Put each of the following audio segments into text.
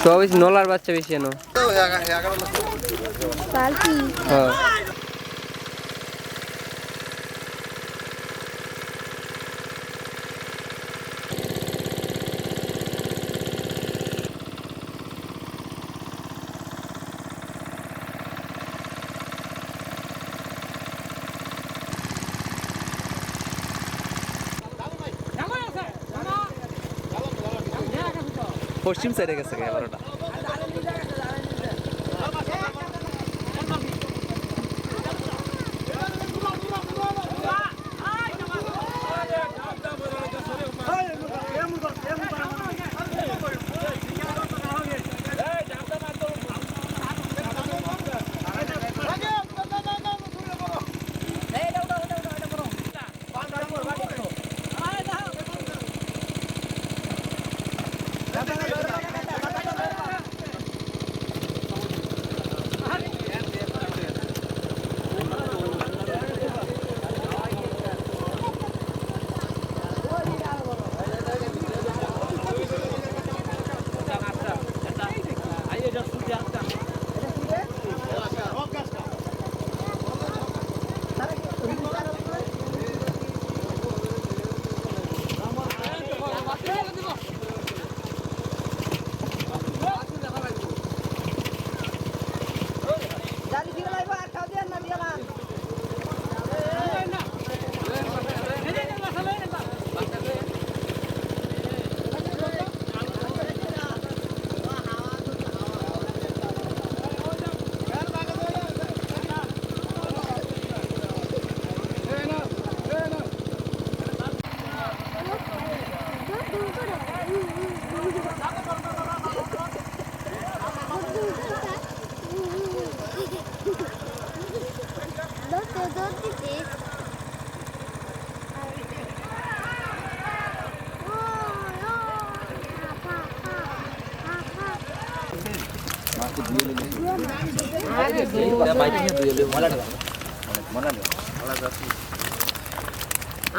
সব নলার বাচ্চা বেশি এনো। হ্যাঁ পশ্চিম সাইডে গেছে ক্যামেরাটা।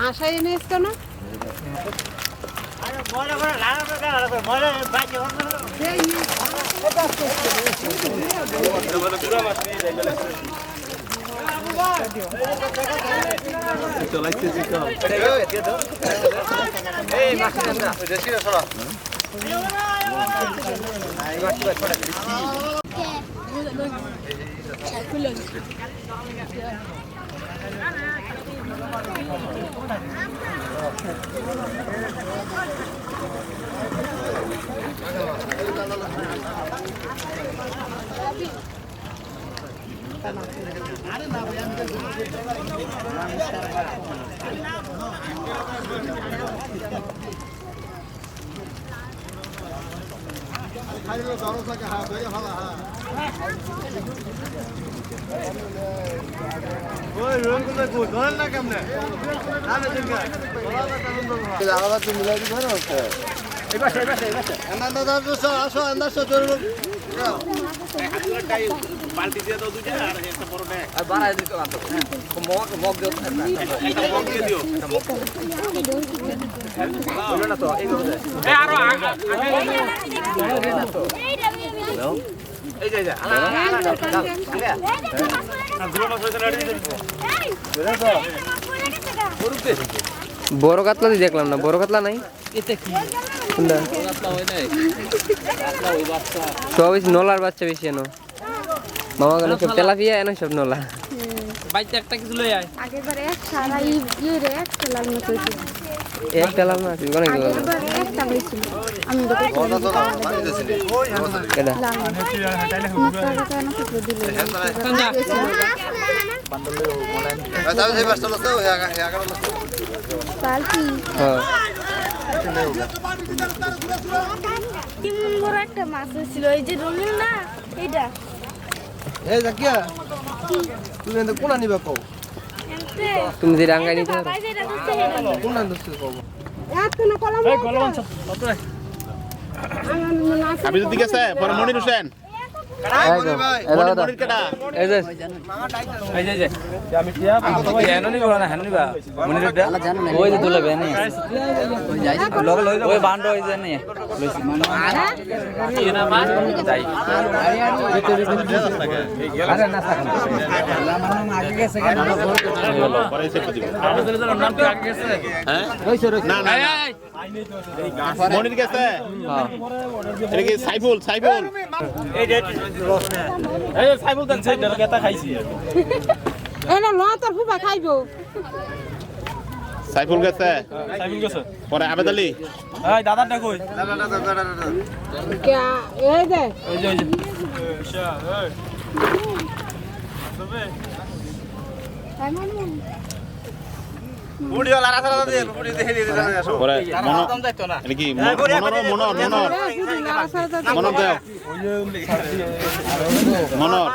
আশাই এনে এসছো না? বালতি দিয়ে দাও দুইটা আর একটা বড় ব্যাগ আর বাড়াই দিতে পারতো মগ দিও একটা মগ দিয়ে দিও বলো না তো এইগুলো এই আরো আগে এই যে বড় কাতলা দেখলাম না, বড় কাতলা নাই। সব নলার বাচ্চা বেশি এনো। মামা গেল সব তেলাপিয়া এনো সব নলা। বাইতে একটা কিছু লই আয় আগেরবারে এক সারা ইয়ে রে এক তেলার মতো হয়েছিল। এক তেলাম না আছে অনেক গেল। আগেরবারে একটা হয়েছিল। আমি তো কেডা একটা মাছ হয়েছিল এই যে রঙিন না এইটা। এই জাকিয়া তুমি এত কোনা নিবা কও তুমি যে রাঙ্গাই নিতে পারো কোনা দস্তে কও আমি যদি গেছে পরে মনির হোসেন একদম এই দাও দাও মনির কেডা এই যে ওই যে তুলে বেনে ওই বান্ড ওই যে নে যাই আরে না থাক আগে গেছে কেন পরে এসে খুঁজবে নাম কি আগে গেছে হ্যাঁ না না মনির গেছে হ্যাঁ এটা কি সাইফুল এই সাইফুল দেন সাইডের কেতা খাইছি এনে ল তোর ফুবা খাইবো সাইফুল গেছে পরে আবেদ আলী এই দাদাটা কই কে এই দে ওই যে পরে এটা কি মনর দেও মনর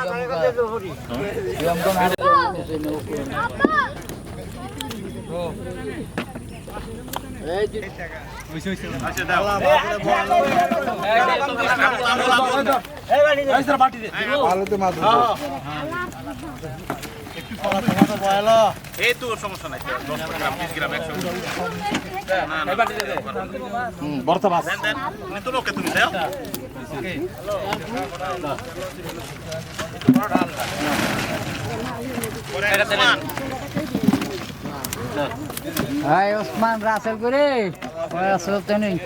এই তো সমস্যা নাই 10 গ্রাম 20 গ্রাম 100 বর্তা মাছ দেন তুমি তো লোকে তুমি দাও পরে ওসমান হাই ওসমান রাসেল করে ওই আসল তো নেই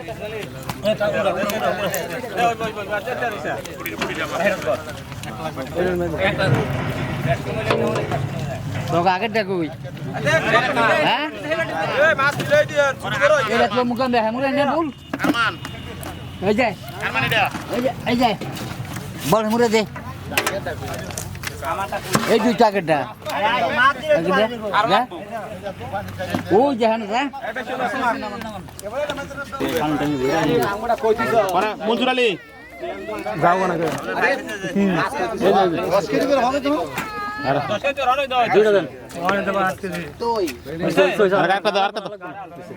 তোকে আগে ডাকুই হ্যাঁ এই দেখো মুকান দেখে মুকান না বল আরমান এই যে আরমান এটা এই যে বল মুরে দে এই দুই টাকাটা ও জাহান রা পরে মঞ্জুর আলী যাও না কে আর একটা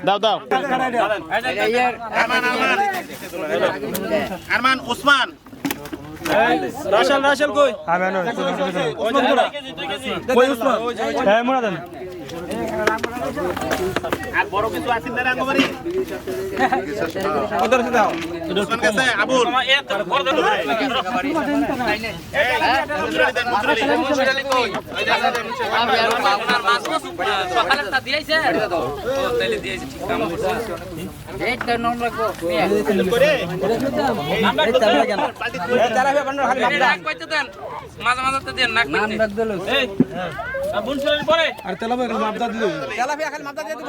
দাও দাও আরমান ওসমান রাশাল কই আমেন ওসমান কই ওসমান হ্যাঁ মোনা দেন আর বড় কিছু আছেন না রাঙ্গবাড়ি ওদের সাথে দাও ওসমান কাছে আবুল বড় দেন কই মাছ সকালেরটা দিয়েছে ও তাইলে দিয়েছে ঠিক কাম করছে এইটা নাম রাখো করে আমরা চালা কেন চালা হবে বন্ধ খালি নাক কইতে দেন মাঝে মাঝে তো দেন নাক নাম রাখ দিল এই বুনছরের পরে আর তেলাবে মাপদা দিল তেলাপিয়া খালি মাথা দিয়ে দিব